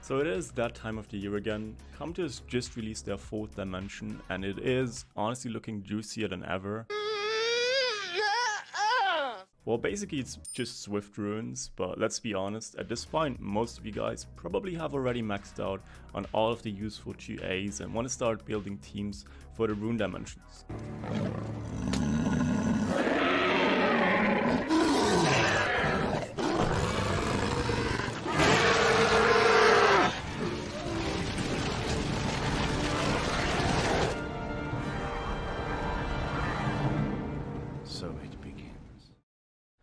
So it is that time of the year again. Khalderun has just released their 4th dimension and it is honestly looking juicier than ever. Well, basically it's just Swift runes, but let's be honest, at this point most of you guys probably have already maxed out on all of the useful 2As and want to start building teams for the rune dimensions. So it begins.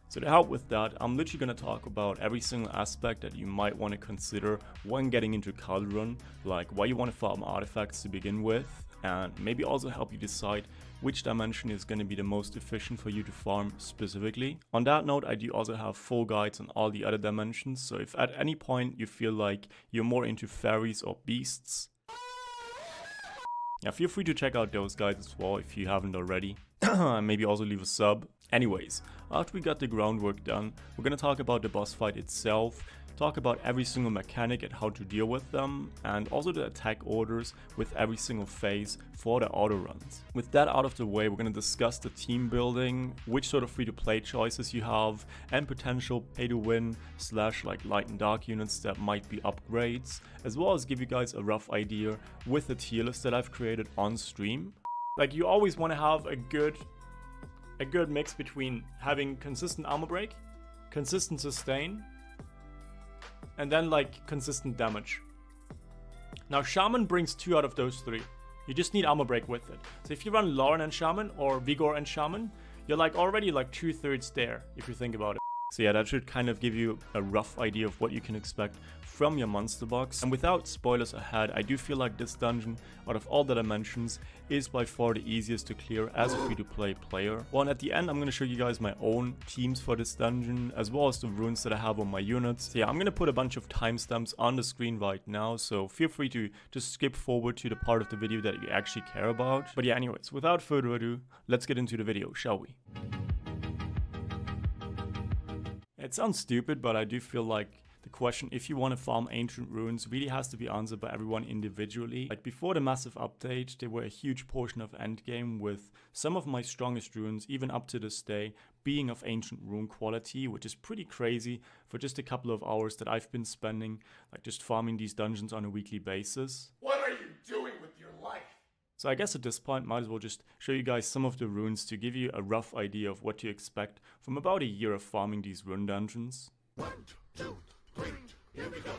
So to help with that, I'm literally going to talk about every single aspect that you might want to consider when getting into Khalderun, like why you want to farm artifacts to begin with, and maybe also help you decide which dimension is going to be the most efficient for you to farm specifically. On that note, I do also have full guides on all the other dimensions, so if at any point you feel like you're more into fairies or beasts, yeah, feel free to check out those guides as well if you haven't already. Maybe also leave a sub. Anyways, after we got the groundwork done, we're gonna talk about the boss fight itself, talk about every single mechanic and how to deal with them, and also the attack orders with every single phase for the auto runs. With that out of the way, we're gonna discuss the team building, which sort of free-to-play choices you have, and potential pay-to-win / like light and dark units that might be upgrades, as well as give you guys a rough idea with the tier list that I've created on stream. Like, you always want to have a good mix between having consistent armor break, consistent sustain, and then like consistent damage. Now Shaman brings 2 out of those 3. You just need armor break with it. So if you run Lauren and Shaman or Vigor and Shaman, you're like already like 2/3 there if you think about it. So yeah, that should kind of give you a rough idea of what you can expect from your monster box. And without spoilers ahead, I do feel like this dungeon, out of all the dimensions, is by far the easiest to clear as a free-to-play player. Well, and at the end, I'm going to show you guys my own teams for this dungeon, as well as the runes that I have on my units. So yeah, I'm going to put a bunch of timestamps on the screen right now, so feel free to just skip forward to the part of the video that you actually care about. But yeah, anyways, without further ado, let's get into the video, shall we? It sounds stupid, but I do feel like the question if you want to farm ancient runes really has to be answered by everyone individually. Like before the massive update, they were a huge portion of endgame, with some of my strongest runes, even up to this day, being of ancient rune quality, which is pretty crazy for just a couple of hours that I've been spending like just farming these dungeons on a weekly basis. What are you doing with your life? So I guess at this point, might as well just show you guys some of the runes to give you a rough idea of what to expect from about a year of farming these rune dungeons. 1, 2, 3, here we go.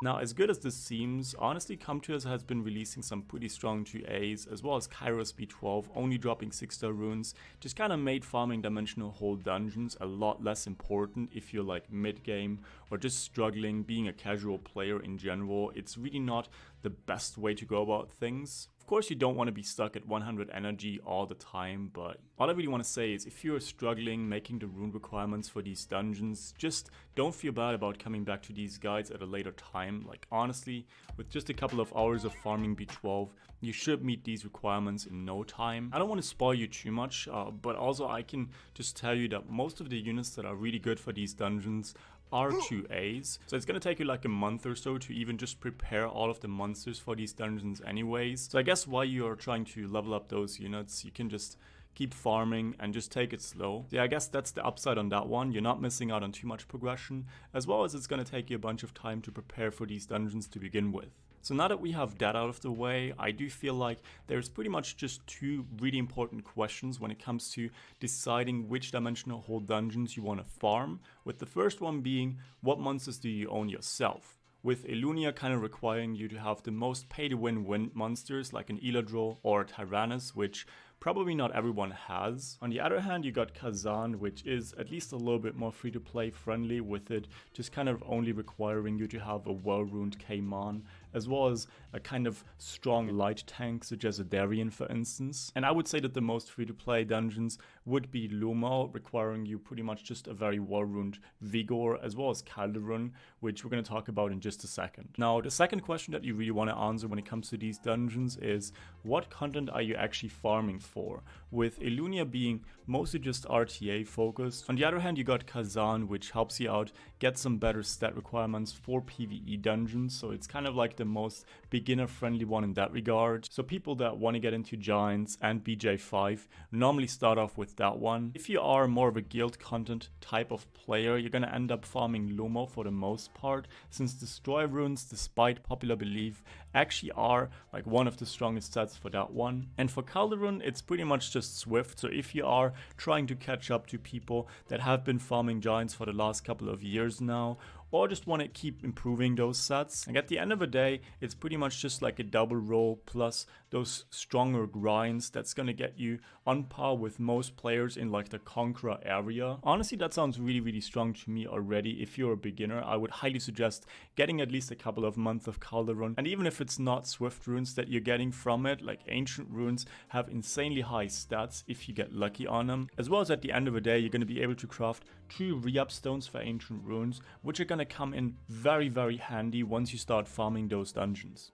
Now, as good as this seems, honestly Khalderun has been releasing some pretty strong 2As, as well as Kairos B12 only dropping 6-star runes, just kind of made farming dimensional whole dungeons a lot less important if you're like mid-game or just struggling being a casual player in general. It's really not the best way to go about things. Of course, you don't want to be stuck at 100 energy all the time, but all I really want to say is if you're struggling making the rune requirements for these dungeons, just don't feel bad about coming back to these guides at a later time. Like honestly, with just a couple of hours of farming B12, you should meet these requirements in no time. I don't want to spoil you too much, but also I can just tell you that most of the units that are really good for these dungeons are 2As, so it's gonna take you like a month or so to even just prepare all of the monsters for these dungeons anyways. So I guess while you're trying to level up those units, you can just keep farming and just take it slow. Yeah, I guess that's the upside on that one. You're not missing out on too much progression, as well as it's gonna take you a bunch of time to prepare for these dungeons to begin with. So now that we have that out of the way, I do feel like there's pretty much just 2 really important questions when it comes to deciding which dimensional whole dungeons you want to farm, with the first one being what monsters do you own yourself, with Elunia kind of requiring you to have the most pay-to-win wind monsters like an Eladro or a Tyrannus, which probably not everyone has. On the other hand, you got Kazan, which is at least a little bit more free-to-play friendly, with it just kind of only requiring you to have a well-runed K-Mon, as well as a kind of strong light tank such as a Darien for instance. And I would say that the most free-to-play dungeons would be Luma, requiring you pretty much just a very well-runed Vigor, as well as Khalderun, which we're going to talk about in just a second. Now, the second question that you really want to answer when it comes to these dungeons is, what content are you actually farming for? With Elunia being mostly just RTA focused. On the other hand, you got Kazan, which helps you out get some better stat requirements for PvE dungeons, so it's kind of like the most beginner friendly one in that regard. So people that want to get into Giants and BJ5 normally start off with that one. If you are more of a guild content type of player, you're gonna end up farming Lumo for the most part, since Destroy Runes, despite popular belief, actually are like one of the strongest stats for that one. And for Khalderun, it's pretty much just Swift, so if you are trying to catch up to people that have been farming Giants for the last couple of years now, or just want to keep improving those sets. Like at the end of the day, it's pretty much just like a double roll plus those stronger grinds that's gonna get you on par with most players in like the Conqueror area. Honestly, that sounds really strong to me already. If you're a beginner, I would highly suggest getting at least a couple of months of Khalderun. And even if it's not Swift runes that you're getting from it, like Ancient runes have insanely high stats if you get lucky on them. As well as at the end of the day, you're gonna be able to craft 2 re-up stones for Ancient runes, which are gonna come in very handy once you start farming those dungeons.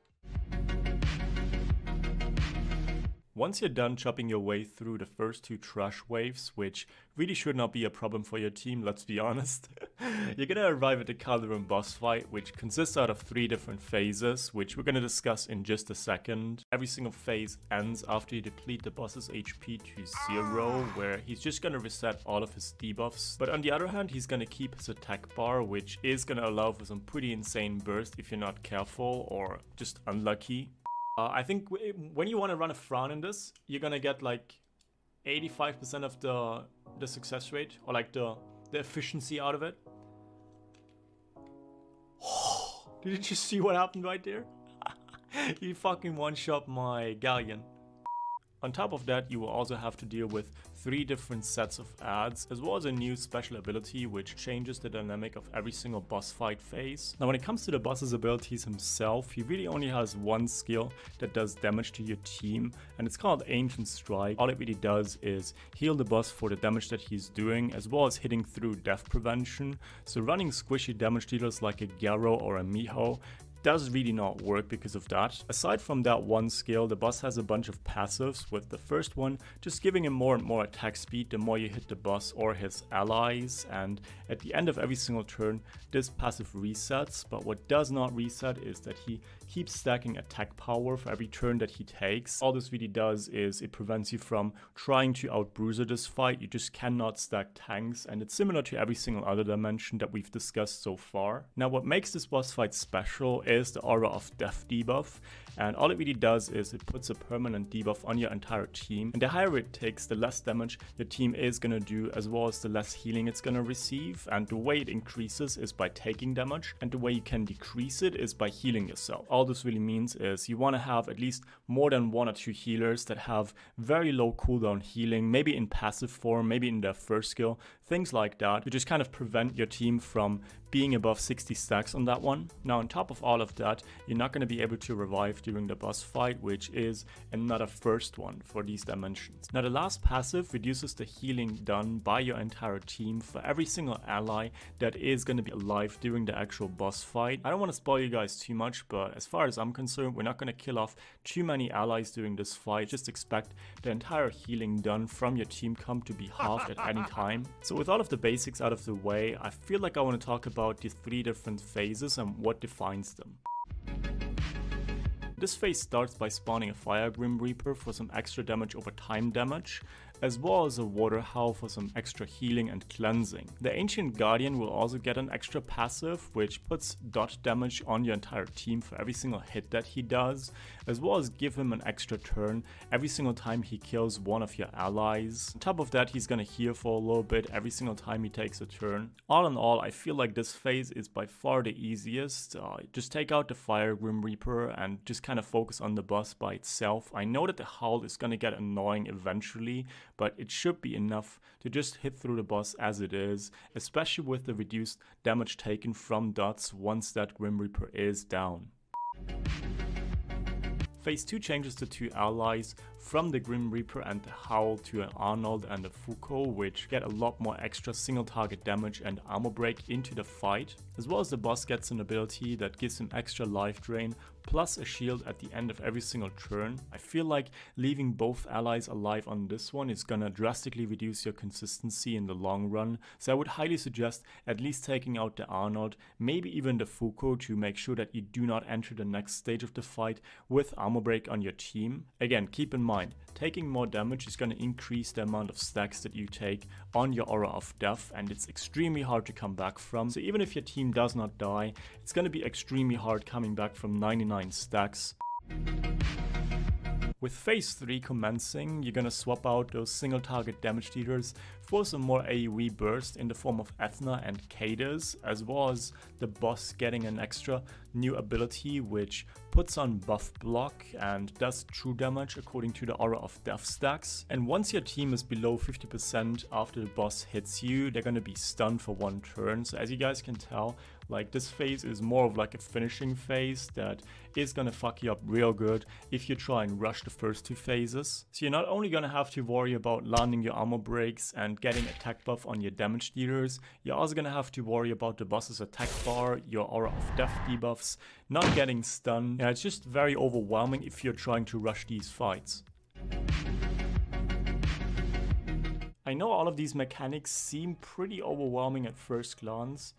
Once you're done chopping your way through the first 2 trash waves, which really should not be a problem for your team, let's be honest, you're gonna arrive at the Khalderun boss fight, which consists out of 3 different phases, which we're gonna discuss in just a second. Every single phase ends after you deplete the boss's HP to 0, where he's just gonna reset all of his debuffs. But on the other hand, he's gonna keep his attack bar, which is gonna allow for some pretty insane burst if you're not careful or just unlucky. I think when you want to run a Fran in this, you're gonna get like 85% of the success rate, or like the efficiency out of it. Did you just see what happened right there? He fucking one-shot my Galleon. On top of that, you will also have to deal with 3 different sets of ads, as well as a new special ability which changes the dynamic of every single boss fight phase. Now when it comes to the boss's abilities himself, he really only has one skill that does damage to your team, and it's called Ancient Strike. All it really does is heal the boss for the damage that he's doing, as well as hitting through death prevention. So running squishy damage dealers like a Garo or a Miho does really not work because of that. Aside from that one skill, the boss has a bunch of passives, with the first one just giving him more and more attack speed the more you hit the boss or his allies, and at the end of every single turn this passive resets, but what does not reset is that he keeps stacking attack power for every turn that he takes. All this really does is it prevents you from trying to out-bruiser this fight. You just cannot stack tanks, and it's similar to every single other dimension that we've discussed so far. Now what makes this boss fight special is the Aura of Death debuff, and all it really does is it puts a permanent debuff on your entire team, and the higher it takes, the less damage your team is gonna do, as well as the less healing it's gonna receive. And the way it increases is by taking damage, and the way you can decrease it is by healing yourself. All this really means is you want to have at least more than 1 or 2 healers that have very low cooldown healing, maybe in passive form, maybe in their first skill, things like that, to just kind of prevent your team from being above 60 stacks on that one. Now on top of all of that, you're not going to be able to revive during the boss fight, which is another first one for these dimensions. Now the last passive reduces the healing done by your entire team for every single ally that is going to be alive during the actual boss fight. I don't want to spoil you guys too much, but as far as I'm concerned, we're not going to kill off too many allies during this fight. Just expect the entire healing done from your team comp to be halved at any time. So with all of the basics out of the way, I feel like I want to talk about the 3 different phases and what defines them. This phase starts by spawning a Fire Grim Reaper for some extra damage over time damage, as well as a Water Howl for some extra healing and cleansing. The Ancient Guardian will also get an extra passive, which puts dot damage on your entire team for every single hit that he does, as well as give him an extra turn every single time he kills one of your allies. On top of that, he's gonna heal for a little bit every single time he takes a turn. All in all, I feel like this phase is by far the easiest. Just take out the Fire Grim Reaper and just kind of focus on the boss by itself. I know that the Howl is gonna get annoying eventually, but it should be enough to just hit through the boss as it is, especially with the reduced damage taken from dots once that Grim Reaper is down. Phase 2 changes the 2 allies from the Grim Reaper and the Howl to an Arnold and a Fuko, which get a lot more extra single target damage and armor break into the fight, as well as the boss gets an ability that gives him extra life drain plus a shield at the end of every single turn. I feel like leaving both allies alive on this one is gonna drastically reduce your consistency in the long run, so I would highly suggest at least taking out the Arnold, maybe even the Fuko, to make sure that you do not enter the next stage of the fight with armor break on your team. Again, keep in mind, taking more damage is going to increase the amount of stacks that you take on your Aura of Death, and it's extremely hard to come back from. So even if your team does not die, it's going to be extremely hard coming back from 99 stacks. With phase 3 commencing, you're gonna swap out those single target damage dealers for some more AoE burst in the form of Ethna and Cadus, as well as the boss getting an extra new ability which puts on buff block and does true damage according to the Aura of Death stacks. And once your team is below 50% after the boss hits you, they're gonna be stunned for 1 turn. So as you guys can tell, like, this phase is more of like a finishing phase that is gonna fuck you up real good if you try and rush the first 2 phases. So you're not only gonna have to worry about landing your armor breaks and getting attack buff on your damage dealers, you're also gonna have to worry about the boss's attack bar, your Aura of Death debuffs, not getting stunned. Yeah, it's just very overwhelming if you're trying to rush these fights. I know all of these mechanics seem pretty overwhelming at first glance,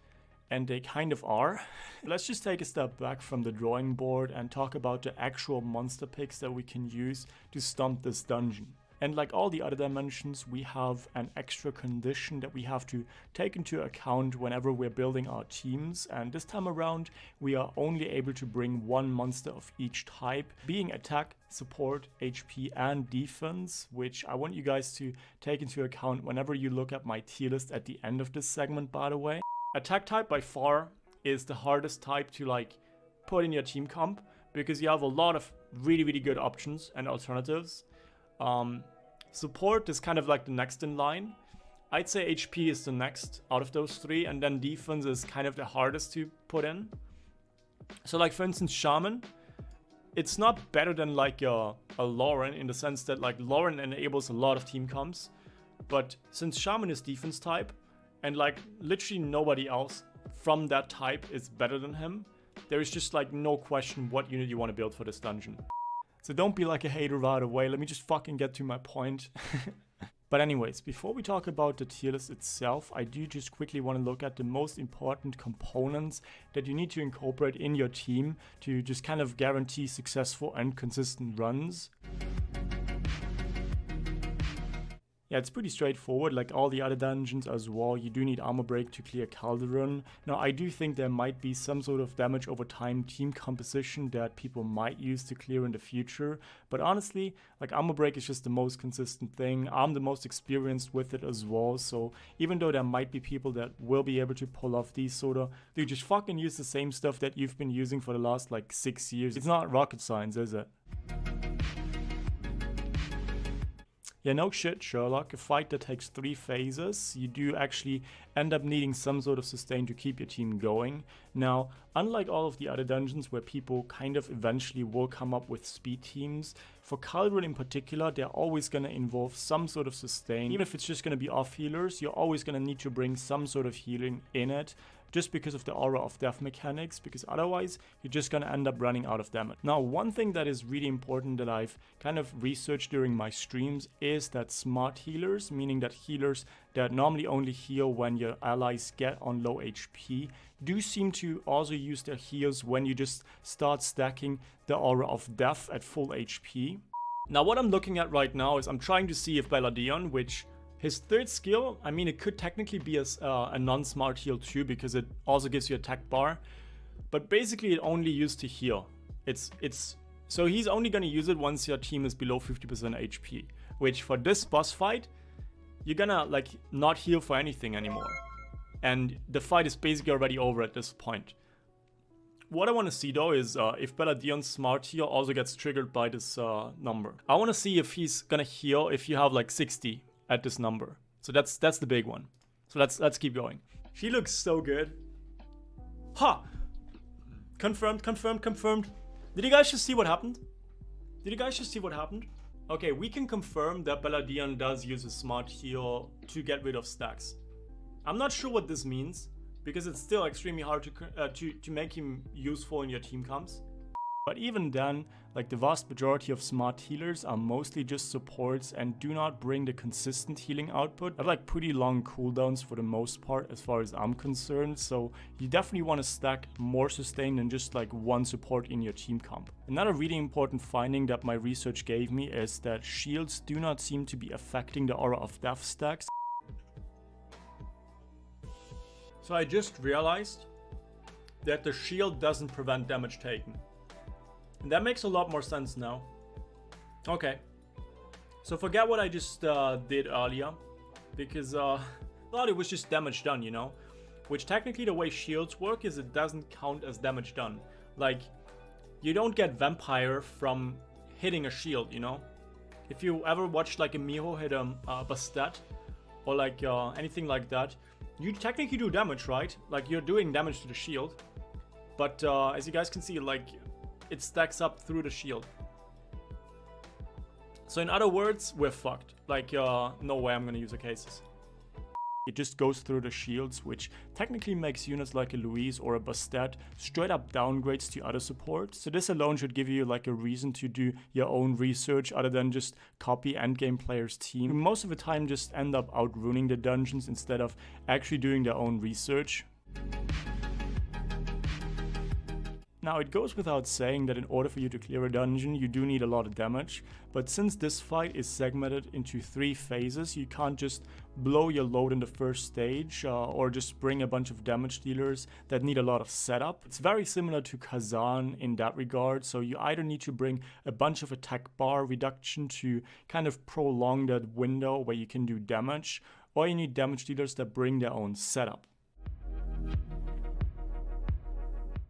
and they kind of are. Let's just take a step back from the drawing board and talk about the actual monster picks that we can use to stomp this dungeon. And like all the other dimensions, we have an extra condition that we have to take into account whenever we're building our teams. And this time around, we are only able to bring 1 monster of each type, being attack, support, HP, and defense, which I want you guys to take into account whenever you look at my tier list at the end of this segment, by the way. Attack type by far is the hardest type to like put in your team comp, because you have a lot of really good options and alternatives. Support is kind of like the next in line. I'd say HP is the next out of those 3, and then defense is kind of the hardest to put in. So like for instance Shaman, it's not better than like a Lauren in the sense that like Lauren enables a lot of team comps, but since Shaman is defense type, and like literally nobody else from that type is better than him, there is just like no question what unit you want to build for this dungeon. So don't be like a hater right away, let me just fucking get to my point. But anyways, before we talk about the tier list itself, I do just quickly want to look at the most important components that you need to incorporate in your team to just kind of guarantee successful and consistent runs. Yeah, it's pretty straightforward, like all the other dungeons as well. You do need armor break to clear Khalderun. Now, I do think there might be some sort of damage over time team composition that people might use to clear in the future. But honestly, like armor break is just the most consistent thing. I'm the most experienced with it as well. So even though there might be people that will be able to pull off these sort of, dude, just fucking use the same stuff that you've been using for the last like 6 years. It's not rocket science, is it? Yeah, no shit, Sherlock. A fight that takes 3 phases, you do actually end up needing some sort of sustain to keep your team going. Now, unlike all of the other dungeons where people kind of eventually will come up with speed teams, for Khalderun in particular, they're always going to involve some sort of sustain. Even if it's just going to be off healers, you're always going to need to bring some sort of healing in it, just because of the Aura of Death mechanics, because otherwise you're just gonna end up running out of damage. Now, one thing that is really important that I've kind of researched during my streams is that smart healers, meaning that healers that normally only heal when your allies get on low HP, do seem to also use their heals when you just start stacking the Aura of Death at full HP. Now, what I'm looking at right now is I'm trying to see if Beladion, which his 3rd skill, I mean, it could technically be a non-smart heal too, because it also gives you attack bar. But basically, it only used to heal. So he's only going to use it once your team is below 50% HP. Which for this boss fight, you're gonna like not heal for anything anymore. And the fight is basically already over at this point. What I want to see though is if Belladion's smart heal also gets triggered by this number. I want to see if he's gonna heal if you have like 60. At this number. So that's the big one. So let's keep going. She looks so good. Ha! Confirmed. Did you guys just see what happened? Did you guys just see what happened? Okay, we can confirm that Baladion does use a smart heal to get rid of stacks. I'm not sure what this means, because it's still extremely hard to make him useful in your team comps. But even then, like the vast majority of smart healers are mostly just supports and do not bring the consistent healing output. I have like pretty long cooldowns for the most part as far as I'm concerned, so you definitely want to stack more sustain than just like one support in your team comp. Another really important finding that my research gave me is that shields do not seem to be affecting the Aura of Death stacks. So I just realized that the shield doesn't prevent damage taken. And that makes a lot more sense now. Okay. So forget what I just did earlier. Because I thought it was just damage done, you know? Which technically the way shields work is it doesn't count as damage done. Like, you don't get Vampire from hitting a shield, you know? If you ever watched like a Miho hit a Bastet or like anything like that, you technically do damage, right? Like you're doing damage to the shield. But as you guys can see, like, it stacks up through the shield. So in other words, we're fucked. Like, no way I'm gonna use Oasis. It just goes through the shields, which technically makes units like a Louise or a Bastet straight up downgrades to other support. So this alone should give you like a reason to do your own research other than just copy endgame players' team. Most of the time just end up outruning the dungeons instead of actually doing their own research. Now, it goes without saying that in order for you to clear a dungeon, you do need a lot of damage, but since this fight is segmented into 3 phases, you can't just blow your load in the first stage, or just bring a bunch of damage dealers that need a lot of setup. It's very similar to Kazan in that regard, so you either need to bring a bunch of attack bar reduction to kind of prolong that window where you can do damage, or you need damage dealers that bring their own setup.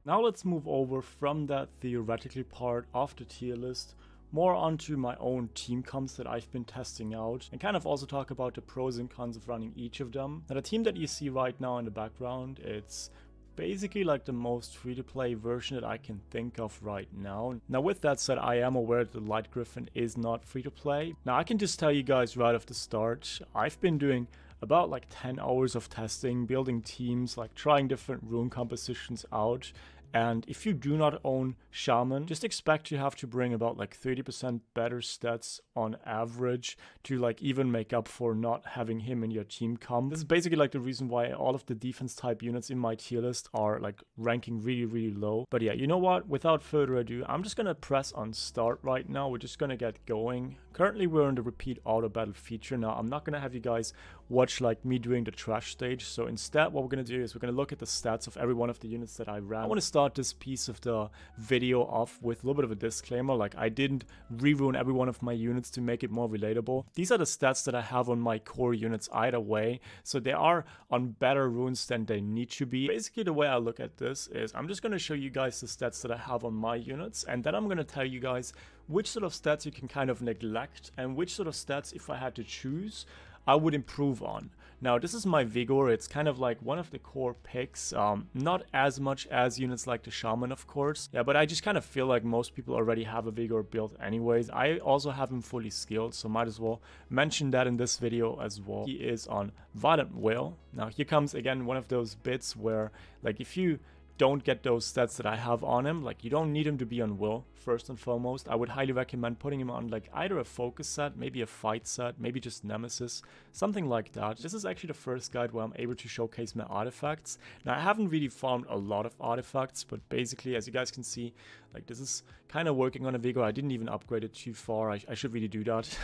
Now let's move over from that theoretical part of the tier list more onto my own team comps that I've been testing out, and kind of also talk about the pros and cons of running each of them. Now the team that you see right now in the background, it's basically like the most free-to-play version that I can think of right now. Now with that said, I am aware that the Light Griffin is not free-to-play. Now I can just tell you guys right off the start, I've been doing about like 10 hours of testing, building teams, like trying different rune compositions out. And if you do not own Shaman, just expect to have to bring about like 30% better stats on average to like even make up for not having him in your team comp. This is basically like the reason why all of the defense type units in my tier list are like ranking really, really low. But yeah, you know what? Without further ado, I'm just gonna press on start right now. We're just gonna get going. Currently, we're in the repeat auto battle feature. Now, I'm not gonna have you guys watch like me doing the trash stage. So instead, what we're gonna do is we're gonna look at the stats of every one of the units that I ran. I want to start this piece of the video off with a little bit of a disclaimer. Like, I didn't re-rune every one of my units to make it more relatable. These are the stats that I have on my core units either way, so they are on better runes than they need to be. Basically, the way I look at this is I'm just going to show you guys the stats that I have on my units, and then I'm going to tell you guys which sort of stats you can kind of neglect and which sort of stats, if I had to choose, I would improve on. Now, this is my Vigor. It's kind of like one of the core picks. Not as much as units like the Shaman, of course. Yeah, but I just kind of feel like most people already have a Vigor built anyways. I also have him fully skilled, so might as well mention that in this video as well. He is on Violent Will. Now, here comes again one of those bits where, like, if you don't get those stats that I have on him, like, you don't need him to be on Will, first and foremost. I would highly recommend putting him on like either a focus set, maybe a fight set, maybe just Nemesis, something like that. This is actually the first guide where I'm able to showcase my artifacts. Now, I haven't really farmed a lot of artifacts, but basically, as you guys can see, like, this is kind of working on a Vigor. I didn't even upgrade it too far. I should really do that.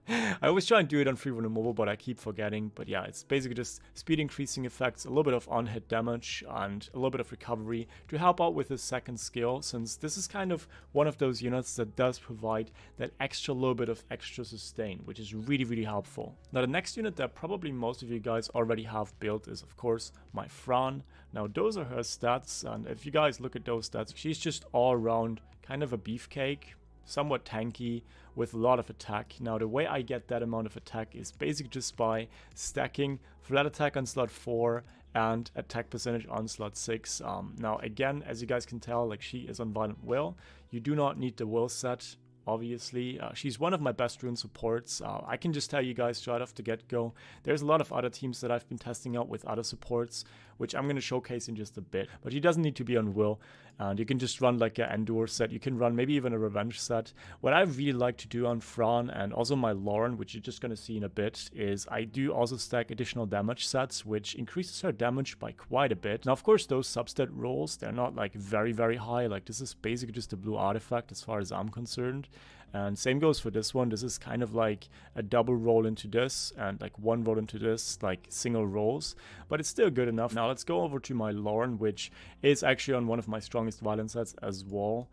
I always try and do it on free run removal, but I keep forgetting. But yeah, it's basically just speed increasing effects, a little bit of on-hit damage, and a little bit of recovery to help out with his second skill, since this is kind of one of those units that does provide that extra little bit of extra sustain, which is really, really helpful. Now, the next unit that probably most of you guys already have built is, of course, my Fran. Now, those are her stats, and if you guys look at those stats, she's just all around kind of a beefcake, somewhat tanky, with a lot of attack. Now, the way I get that amount of attack is basically just by stacking flat attack on slot 4 and attack percentage on slot 6. Now, again, as you guys can tell, like, she is on Violent Will. You do not need the will set obviously. She's one of my best rune supports. I can just tell you guys right off the get-go, there's a lot of other teams that I've been testing out with other supports, which I'm going to showcase in just a bit. But she doesn't need to be on Will, and you can just run like an Endure set. You can run maybe even a Revenge set. What I really like to do on Fran and also my Lauren, which you're just going to see in a bit, is I do also stack additional damage sets, which increases her damage by quite a bit. Now, of course, those substat rolls, they're not like very, very high. Like this is basically just a blue artifact as far as I'm concerned. And same goes for this one. This is kind of like a double roll into this and like one roll into this, like single rolls, but it's still good enough. Now let's go over to my Lauren, which is actually on one of my strongest violence sets as well,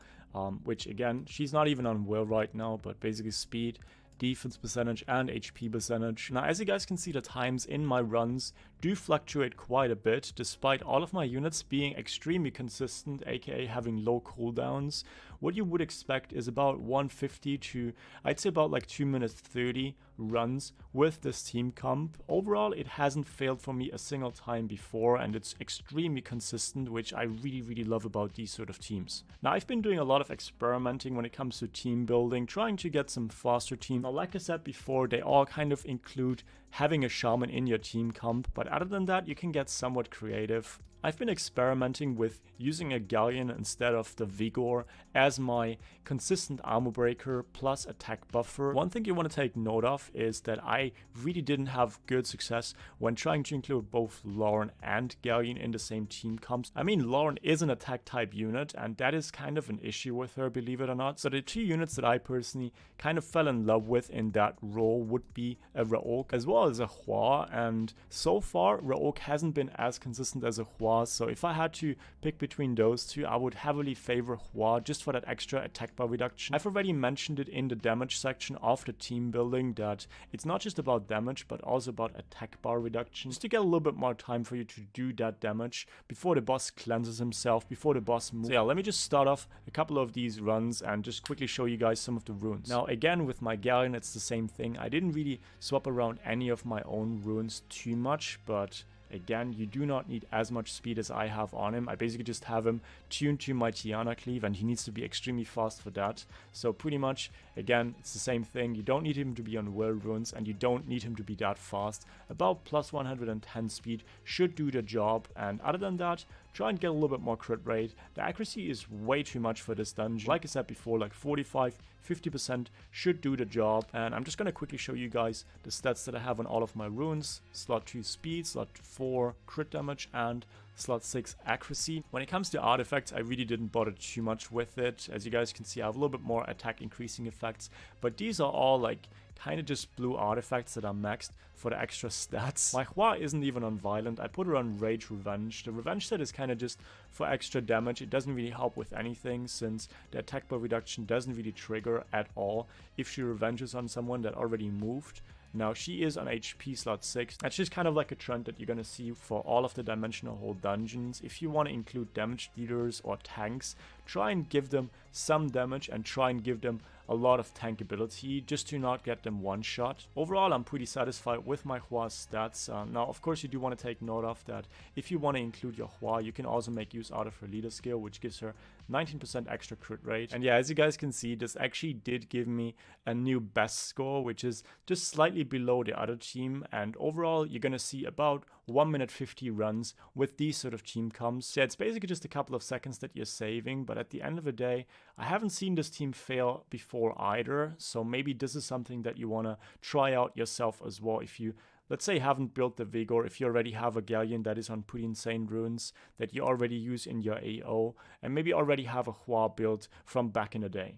which again, she's not even on Will right now, but basically speed, defense percentage and HP percentage. Now, as you guys can see, the times in my runs do fluctuate quite a bit, despite all of my units being extremely consistent, aka having low cooldowns. What you would expect is about 150 to, I'd say about like 2 minutes 30 runs with this team comp. Overall, it hasn't failed for me a single time before, and it's extremely consistent, which I really, really love about these sort of teams. Now, I've been doing a lot of experimenting when it comes to team building, trying to get some faster teams. Now, like I said before, they all kind of include having a shaman in your team comp, but other than that, you can get somewhat creative. I've been experimenting with using a Galleon instead of the Vigor as my consistent armor breaker plus attack buffer. One thing you want to take note of is that I really didn't have good success when trying to include both Lauren and Galleon in the same team comps. I mean, Lauren is an attack type unit, and that is kind of an issue with her, believe it or not. So the two units that I personally kind of fell in love with in that role would be a Raok as well as a Hua, and so far Raok hasn't been as consistent as a Hua. So if I had to pick between those two, I would heavily favor Hua just for that extra attack bar reduction. I've already mentioned it in the damage section of the team building that it's not just about damage but also about attack bar reduction, just to get a little bit more time for you to do that damage before the boss cleanses himself, before the boss moves. So yeah, let me just start off a couple of these runs and just quickly show you guys some of the runes. Now again, with my Galleon, it's the same thing. I didn't really swap around any of my own runes too much, but again, you do not need as much speed as I have on him. I basically just have him tuned to my Tiana cleave, and he needs to be extremely fast for that. So pretty much, again, it's the same thing. You don't need him to be on Will runes, and you don't need him to be that fast. About plus 110 speed should do the job, and other than that, try and get a little bit more crit rate. The accuracy is way too much for this dungeon. Like I said before, like 45-50% should do the job. And I'm just going to quickly show you guys the stats that I have on all of my runes. Slot 2 speed, slot 4 crit damage, and slot 6 accuracy. When it comes to artifacts, I really didn't bother too much with it. As you guys can see, I have a little bit more attack increasing effects, but these are all like kind of just blue artifacts that are maxed for the extra stats. My Hua isn't even on Violent. I put her on Rage Revenge. The Revenge set is kind of just for extra damage. It doesn't really help with anything since the attack bar reduction doesn't really trigger at all if she revenges on someone that already moved. Now, she is on HP slot 6. That's just kind of like a trend that you're going to see for all of the Dimensional Hole dungeons. If you want to include damage dealers or tanks, try and give them some damage and try and give them a lot of tank ability just to not get them one shot. Overall, I'm pretty satisfied with my Hua's stats. Now, of course, you do want to take note of that if you want to include your Hua, you can also make use out of her leader skill, which gives her 19% extra crit rate. And yeah, as you guys can see, this actually did give me a new best score, which is just slightly below the other team. And overall, you're gonna see about 1 minute 50 runs with these sort of team comps. Yeah, it's basically just a couple of seconds that you're saving, but at the end of the day, I haven't seen this team fail before either. So maybe this is something that you wanna try out yourself as well. If you, let's say, haven't built the Vigor, if you already have a Galleon that is on pretty insane runes that you already use in your AO, and maybe already have a Hua build from back in the day.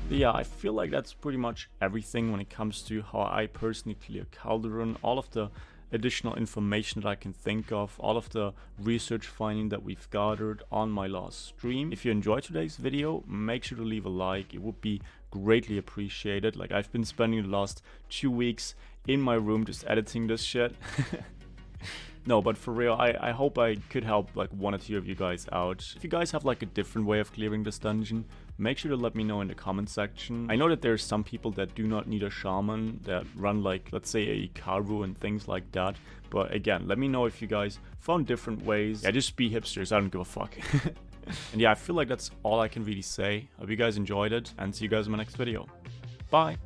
But yeah, I feel like that's pretty much everything when it comes to how I personally clear Khalderun. All of the additional information that I can think of, all of the research finding that we've gathered on my last stream. If you enjoyed today's video, make sure to leave a like. It would be greatly appreciated. Like, I've been spending the last 2 weeks in my room just editing this shit. No, but for real, I hope I could help like 1 or 2 of you guys out. If you guys have like a different way of clearing this dungeon, make sure to let me know in the comment section. I know that there's some people that do not need a shaman, that run like, let's say, a Ikaru and things like that. But again, let me know if you guys found different ways. Yeah, just be hipsters, I don't give a fuck. And yeah, I feel like that's all I can really say. Hope you guys enjoyed it, and see you guys in my next video. Bye!